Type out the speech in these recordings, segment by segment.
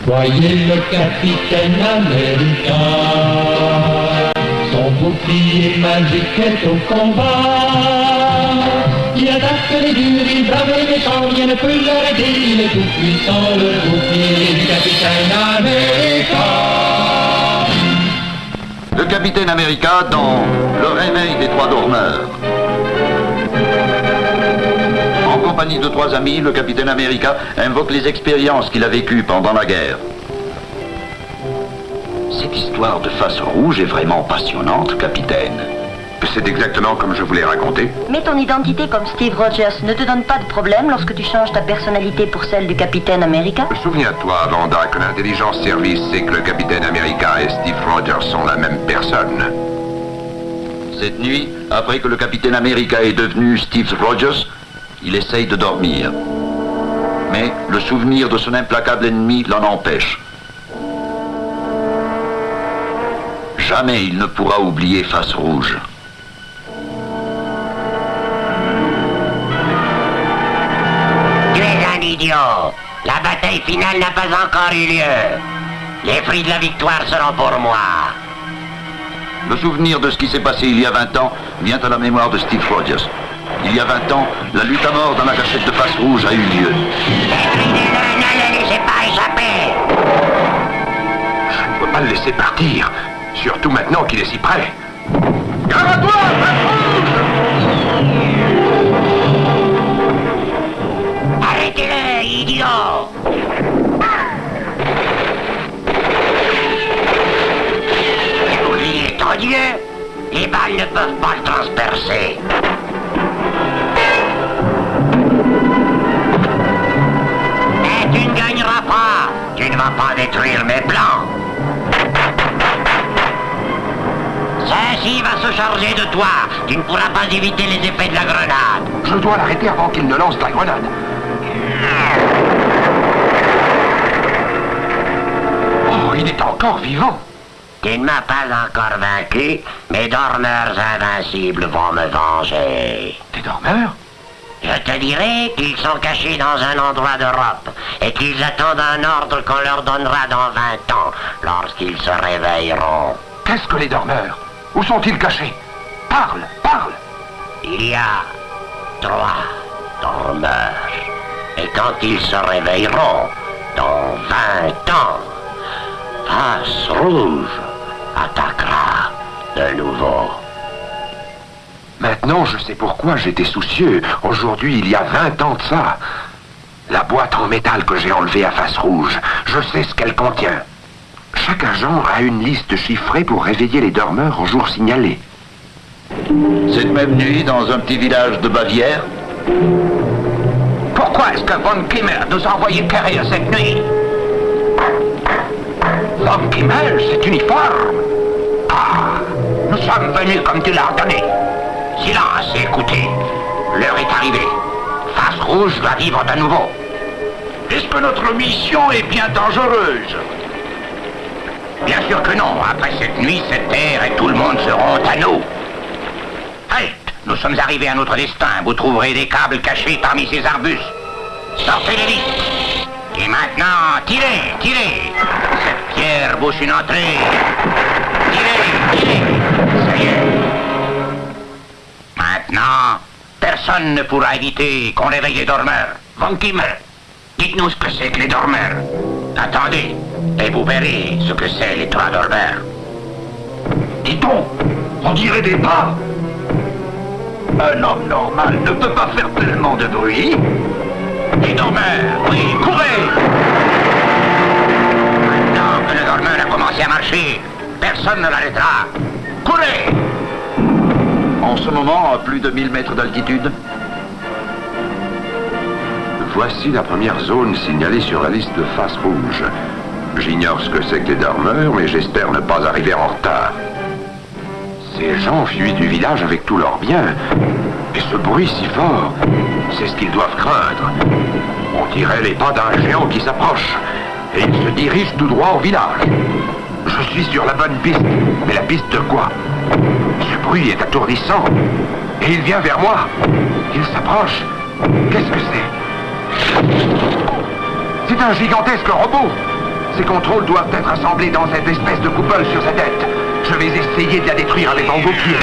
Voyez le capitaine America, son bouclier magique est au combat. Il attaque les durs, il brave les méchants, rien ne peut l'arrêter, il est tout puissant, le bouclier du capitaine America. Le capitaine America dans Le réveil des trois dormeurs. En compagnie de trois amis, le capitaine America invoque les expériences qu'il a vécues pendant la guerre. Cette histoire de face rouge est vraiment passionnante, capitaine. C'est exactement comme je vous l'ai raconté. Mais ton identité comme Steve Rogers ne te donne pas de problème lorsque tu changes ta personnalité pour celle du capitaine America? Souviens-toi, Vanda, que l'intelligence service sait que le capitaine America et Steve Rogers sont la même personne. Cette nuit, après que le capitaine America est devenu Steve Rogers, il essaye de dormir. Mais le souvenir de son implacable ennemi l'en empêche. Jamais il ne pourra oublier Face Rouge. Tu es un idiot. La bataille finale n'a pas encore eu lieu. Les fruits de la victoire seront pour moi. Le souvenir de ce qui s'est passé il y a 20 ans vient à la mémoire de Steve Rogers. Il y a 20 ans, la lutte à mort dans la cachette de Face Rouge a eu lieu. Détruisez-le, ne le laissez pas échapper. Je ne peux pas le laisser partir. Surtout maintenant qu'il est si près. Garde à toi, Face Rouge! Arrêtez-le, idiot. Le bouclier est odieux. Les balles ne peuvent pas le transpercer. Mais tu ne gagneras pas. Tu ne vas pas détruire mes plans. Ceci va se charger de toi. Tu ne pourras pas éviter les effets de la grenade. Je dois l'arrêter avant qu'il ne lance la grenade. Oh, il est encore vivant. Tu ne m'as pas encore vaincu. Mes dormeurs invincibles vont me venger. Des dormeurs? Je te dirai qu'ils sont cachés dans un endroit d'Europe et qu'ils attendent un ordre qu'on leur donnera dans 20 ans, lorsqu'ils se réveilleront. Qu'est-ce que les dormeurs? Où sont-ils cachés? Parle, parle! Il y a 3 dormeurs. Et quand ils se réveilleront, dans 20 ans, Face Rouge attaquera de nouveau. Maintenant, je sais pourquoi j'étais soucieux. Aujourd'hui, il y a 20 ans de ça. La boîte en métal que j'ai enlevée à Face Rouge, je sais ce qu'elle contient. Chaque agent a une liste chiffrée pour réveiller les dormeurs au jour signalé. Cette même nuit, dans un petit village de Bavière, Pourquoi est-ce que Von Kimmer nous a envoyé quérir cette nuit? Von Kimmer, c'est uniforme. Ah, nous sommes venus comme tu l'as ordonné. Silence et écoutez. L'heure est arrivée. Face Rouge doit vivre de nouveau. Est-ce que notre mission est bien dangereuse? Bien sûr que non. Après cette nuit, cette terre et tout le monde seront à nous. Halt! Nous sommes arrivés à notre destin. Vous trouverez des câbles cachés parmi ces arbustes. Sortez-les vite. Et maintenant, tirez, tirez. Cette pierre bouche une entrée. Tirez, tirez. Ça y est. Maintenant, personne ne pourra éviter qu'on réveille les dormeurs. Von Kimmer, dites-nous ce que c'est que les dormeurs. Attendez, et vous verrez ce que c'est les 3 dormeurs. Dit-on, on dirait des pas. Un homme normal ne peut pas faire tellement de bruit. Les dormeurs, oui, courez! Maintenant que le dormeur a commencé à marcher, personne ne l'arrêtera. Courez! en ce moment à plus de 1000 mètres d'altitude. Voici la première zone signalée sur la liste de Face Rouge. J'ignore ce que c'est que les dormeurs, mais j'espère ne pas arriver en retard. Ces gens fuient du village avec tous leurs biens. Et ce bruit si fort, c'est ce qu'ils doivent craindre. On dirait les pas d'un géant qui s'approche. Et il se dirige tout droit au village. Je suis sur la bonne piste. Mais la piste de quoi? Ce bruit est attourdissant. Et il vient vers moi. Il s'approche. Qu'est-ce que c'est? C'est un gigantesque robot. Ces contrôles doivent être assemblés dans cette espèce de coupole sur sa tête. Je vais essayer de la détruire avec mon bouclier.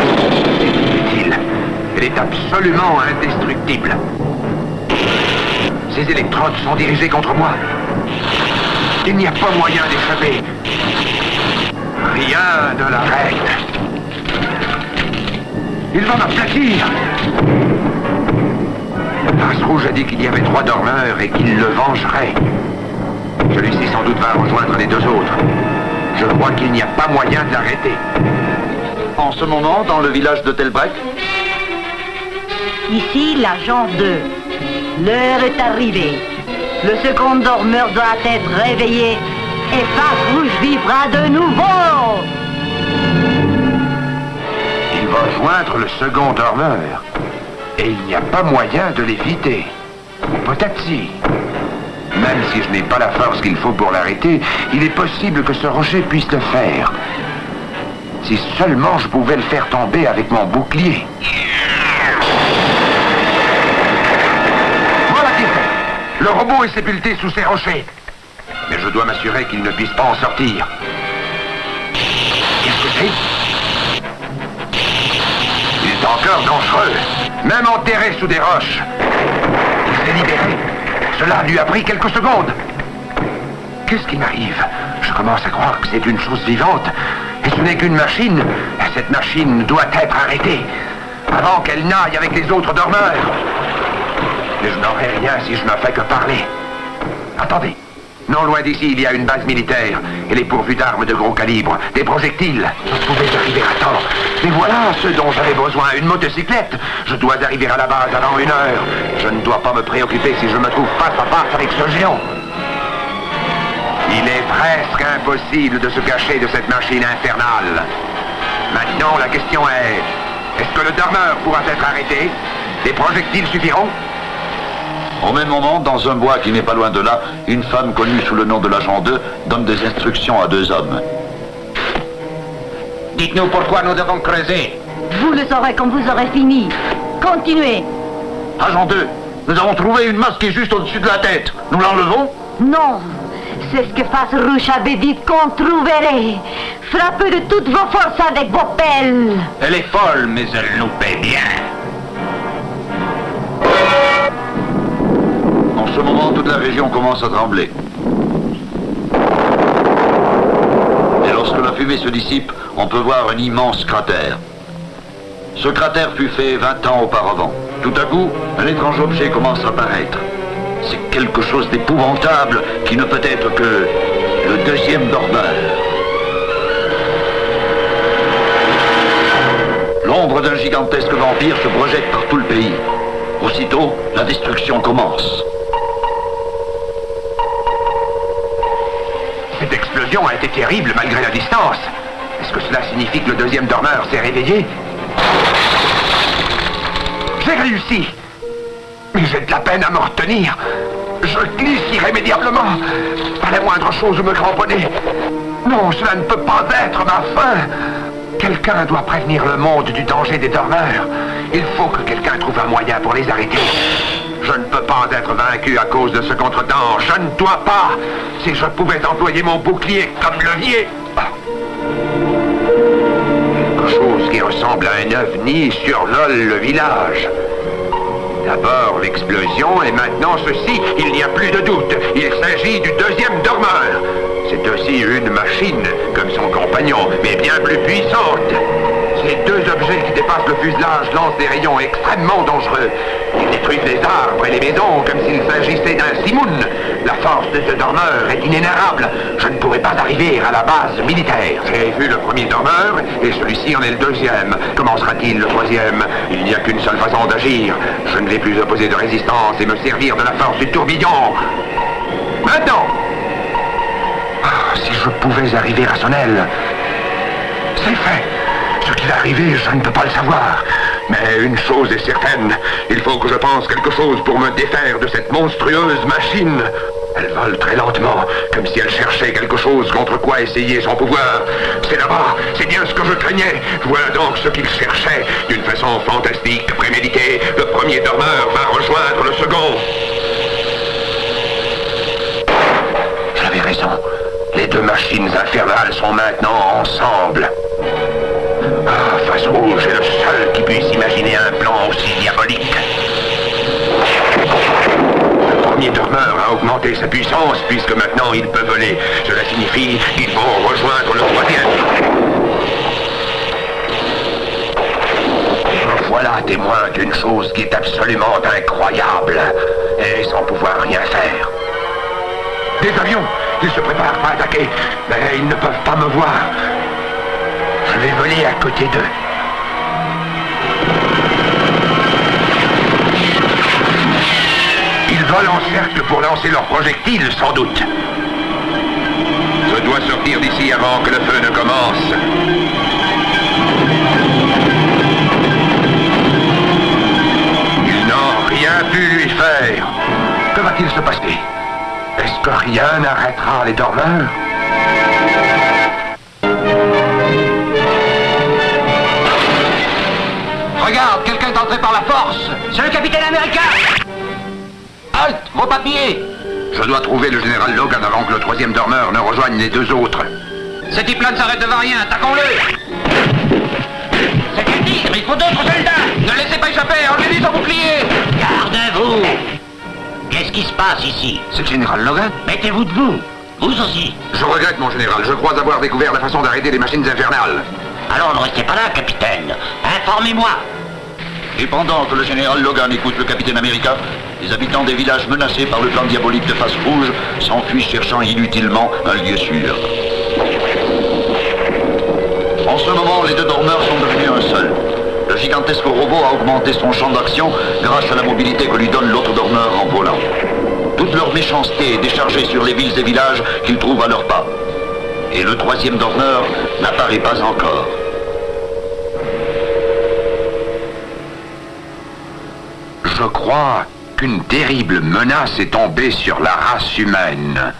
C'est inutile. Elle est absolument indestructible. Ces électrodes sont dirigées contre moi. Il n'y a pas moyen d'échapper. Rien ne l'arrête. Il va m'aplatir. Face Rouge a dit qu'il y avait 3 dormeurs et qu'il le vengerait. Celui-ci sans doute va rejoindre les 2 autres. Je crois qu'il n'y a pas moyen de l'arrêter. En ce moment, dans le village de Telbrek, Ici, l'agent 2. L'heure est arrivée. Le second dormeur doit être réveillé et Face Rouge vivra de nouveau. Il va joindre le second dormeur. Et il n'y a pas moyen de l'éviter. Peut-être si. Même si je n'ai pas la force qu'il faut pour l'arrêter, il est possible que ce rocher puisse le faire. Si seulement je pouvais le faire tomber avec mon bouclier. Voilà qui est fait. Le robot est sépulté sous ces rochers. Mais je dois m'assurer qu'il ne puisse pas en sortir. Qu'est-ce que c'est? Il est encore dangereux, même enterré sous des roches. Il s'est libéré. Cela lui a pris quelques secondes. Qu'est-ce qui m'arrive? Je commence à croire que c'est une chose vivante. Et ce n'est qu'une machine. Et cette machine doit être arrêtée avant qu'elle n'aille avec les autres dormeurs. Mais je n'aurai rien si je ne fais que parler. Attendez. Non loin d'ici, il y a une base militaire. Elle est pourvue d'armes de gros calibre, des projectiles. Je pouvais arriver à temps. Mais voilà ce dont j'avais besoin, une motocyclette. Je dois arriver à la base avant 1 heure. Je ne dois pas me préoccuper si je me trouve face à face avec ce géant. Il est presque impossible de se cacher de cette machine infernale. Maintenant, la question est... Est-ce que le dormeur pourra être arrêté? Les projectiles suffiront? au même moment, dans un bois qui n'est pas loin de là, une femme connue sous le nom de l'agent 2 donne des instructions à 2 hommes. Dites-nous pourquoi nous devons creuser. Vous le saurez quand vous aurez fini. Continuez. Agent 2, nous avons trouvé une masse qui est juste au-dessus de la tête. Nous l'enlevons? Non. C'est ce que Face Rouge avait dit qu'on trouverait. Frappez de toutes vos forces avec vos pelles. Elle est folle, mais elle nous paie bien. En ce moment, toute la région commence à trembler. Et lorsque la fumée se dissipe, on peut voir un immense cratère. Ce cratère fut fait 20 ans auparavant. Tout à coup, un étrange objet commence à apparaître. C'est quelque chose d'épouvantable qui ne peut être que le deuxième dormeur. L'ombre d'un gigantesque vampire se projette par tout le pays. Aussitôt, la destruction commence. Cette explosion a été terrible malgré la distance. Est-ce que cela signifie que le deuxième dormeur s'est réveillé? J'ai réussi. Mais j'ai de la peine à me retenir. Je glisse irrémédiablement. À la moindre chose, je me cramponnais. Non, cela ne peut pas être ma fin. Quelqu'un doit prévenir le monde du danger des dormeurs. Il faut que quelqu'un trouve un moyen pour les arrêter. Je ne peux pas être vaincu à cause de ce contretemps. Je ne dois pas. Si je pouvais employer mon bouclier comme levier. Quelque chose qui ressemble à un ovni survole le village. D'abord l'explosion et maintenant ceci, il n'y a plus de doute. Il s'agit du deuxième dormeur. C'est aussi une machine, comme son compagnon, mais bien plus puissante. Ces 2 objets qui dépassent le fuselage lancent des rayons extrêmement dangereux. Ils détruisent les arbres et les maisons comme s'il s'agissait d'un simoun. La force de ce dormeur est inénarrable. Je ne pourrais pas arriver à la base militaire. J'ai vu le premier dormeur et celui-ci en est le deuxième. Comment sera-t-il le troisième? Il n'y a qu'une seule façon d'agir. Je ne vais plus opposer de résistance et me servir de la force du tourbillon. Maintenant! Si je pouvais arriver à son aile. C'est fait. Ce qui va arriver, je ne peux pas le savoir. Mais une chose est certaine, il faut que je pense quelque chose pour me défaire de cette monstrueuse machine. Elle vole très lentement, comme si elle cherchait quelque chose contre quoi essayer son pouvoir. C'est là-bas, c'est bien ce que je craignais. Voilà donc ce qu'il cherchait. D'une façon fantastique, préméditée, le premier dormeur va rejoindre le second. J'avais raison. Les deux machines infernales sont maintenant ensemble. Ah, Face Rouge est le seul qui puisse imaginer un plan aussi diabolique. Le premier dormeur a augmenté sa puissance puisque maintenant il peut voler. Cela signifie qu'ils vont rejoindre le troisième. Voilà témoin d'une chose qui est absolument incroyable et sans pouvoir rien faire. Des avions! Ils se préparent à attaquer, mais ils ne peuvent pas me voir. Je vais voler à côté d'eux. Ils volent en cercle pour lancer leurs projectiles, sans doute. Je dois sortir d'ici avant que le feu ne commence. Ils n'ont rien pu lui faire. Que va-t-il se passer? Est-ce que rien n'arrêtera les dormeurs? Regarde, quelqu'un est entré par la force. C'est le capitaine américain. Halt, vos papiers. Je dois trouver le général Logan avant que le troisième dormeur ne rejoigne les deux autres. Ce type-là ne s'arrête devant rien, attaquons-le. C'est un tigre, il faut d'autres soldats. Ne laissez pas échapper, enlevez son bouclier. Gardez-vous. Qu'est-ce qui se passe ici? C'est le général Logan? Mettez-vous debout. Vous aussi. Je regrette, mon général. Je crois avoir découvert la façon d'arrêter les machines infernales. Alors ne restez pas là, capitaine. Informez-moi. Et pendant que le général Logan écoute le capitaine américain, les habitants des villages menacés par le plan diabolique de Face Rouge s'enfuient cherchant inutilement un lieu sûr. En ce moment, les deux dormeurs sont devenus un seul. Le gigantesque robot a augmenté son champ d'action grâce à la mobilité que lui donne l'autre dormeur en volant. Toute leur méchanceté est déchargée sur les villes et villages qu'ils trouvent à leurs pas. Et le troisième dormeur n'apparaît pas encore. Je crois qu'une terrible menace est tombée sur la race humaine.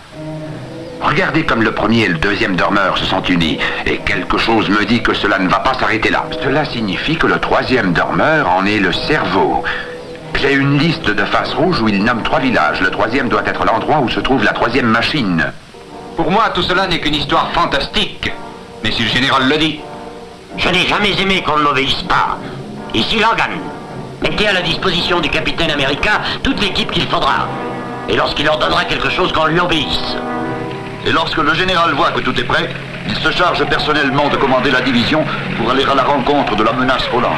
Regardez comme le premier et le deuxième dormeur se sont unis, et quelque chose me dit que cela ne va pas s'arrêter là. Cela signifie que le troisième dormeur en est le cerveau. J'ai une liste de Face Rouge où il nomme 3 villages. Le troisième doit être l'endroit où se trouve la troisième machine. Pour moi, tout cela n'est qu'une histoire fantastique. Mais si le général le dit. Je n'ai jamais aimé qu'on ne m'obéisse pas. Ici Logan. Mettez à la disposition du capitaine américain toute l'équipe qu'il faudra. Et lorsqu'il leur donnera quelque chose, qu'on lui obéisse. Et lorsque le général voit que tout est prêt, il se charge personnellement de commander la division pour aller à la rencontre de la menace volante.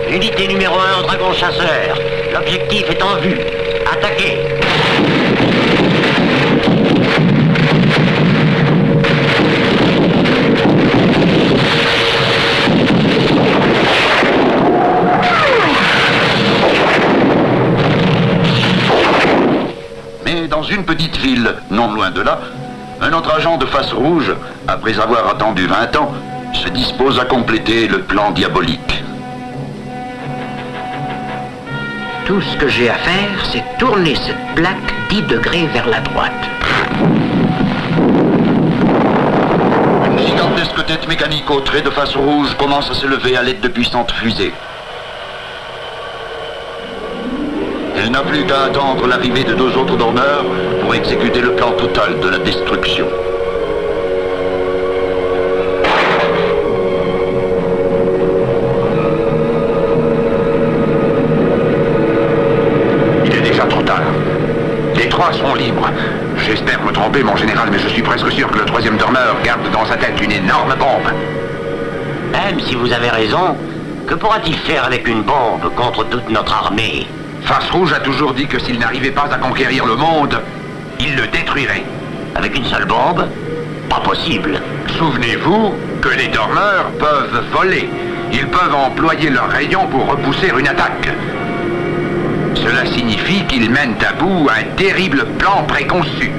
Unité numéro 1 au dragon chasseur. L'objectif est en vue. Attaquez. Mais dans une petite ville, non loin de là, un autre agent de Face Rouge, après avoir attendu 20 ans, se dispose à compléter le plan diabolique. Tout ce que j'ai à faire, c'est tourner cette plaque 10 degrés vers la droite. Une gigantesque tête mécanique au trait de Face Rouge commence à s'élever à l'aide de puissantes fusées. Elle n'a plus qu'à attendre l'arrivée de 2 autres dormeurs pour exécuter le plan total de la destruction. Il est déjà trop tard. Les 3 sont libres. J'espère me tromper, mon général, mais je suis presque sûr que le troisième dormeur garde dans sa tête une énorme bombe. Même si vous avez raison, que pourra-t-il faire avec une bombe contre toute notre armée? Face Rouge a toujours dit que s'il n'arrivait pas à conquérir le monde, il le détruirait. Avec une seule bombe? Pas possible. Souvenez-vous que les dormeurs peuvent voler. Ils peuvent employer leurs rayons pour repousser une attaque. Cela signifie qu'ils mènent à bout un terrible plan préconçu.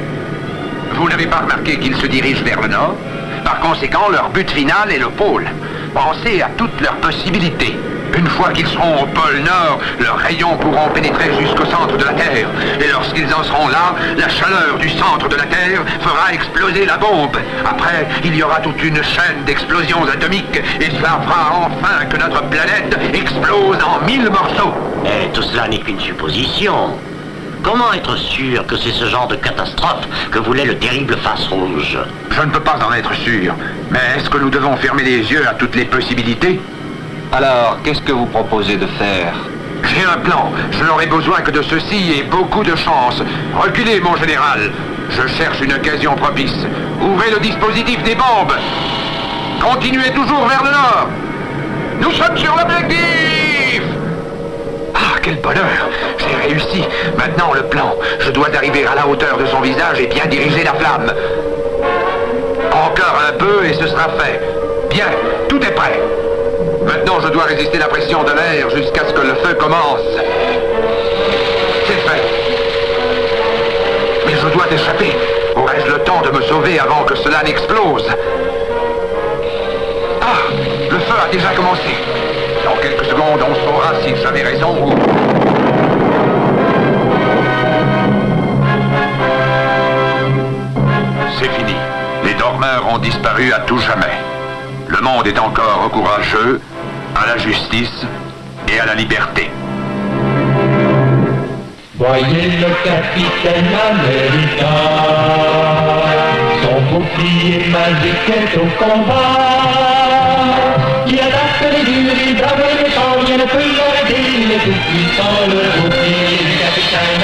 Vous n'avez pas remarqué qu'ils se dirigent vers le nord? Par conséquent, leur but final est le pôle. Pensez à toutes leurs possibilités. Une fois qu'ils seront au pôle Nord, leurs rayons pourront pénétrer jusqu'au centre de la Terre. Et lorsqu'ils en seront là, la chaleur du centre de la Terre fera exploser la bombe. Après, il y aura toute une chaîne d'explosions atomiques et cela fera enfin que notre planète explose en 1000 morceaux. Et tout cela n'est qu'une supposition. Comment être sûr que c'est ce genre de catastrophe que voulait le terrible Face Rouge? Je ne peux pas en être sûr. Mais est-ce que nous devons fermer les yeux à toutes les possibilités? Alors, qu'est-ce que vous proposez de faire? J'ai un plan. Je n'aurai besoin que de ceci et beaucoup de chance. Reculez, mon général. Je cherche une occasion propice. Ouvrez le dispositif des bombes. Continuez toujours vers le nord. Nous sommes sur l'objectif! Ah, quel bonheur! J'ai réussi. Maintenant, le plan. Je dois arriver à la hauteur de son visage et bien diriger la flamme. Encore un peu et ce sera fait. Bien, tout est prêt. Maintenant, je dois résister la pression de l'air jusqu'à ce que le feu commence. C'est fait. Mais je dois échapper. Aurais-je le temps de me sauver avant que cela n'explose? Ah, le feu a déjà commencé. Dans quelques secondes, on saura si j'avais raison ou... C'est fini. Les dormeurs ont disparu à tout jamais. Le monde est encore courageux, à la justice et à la liberté. Voyez le capitaine America, son bouclier magique est au combat. Il attaque les durs, il brave les méchants, rien ne peut l'arrêter, il est tout puissant, le bouclier du capitaine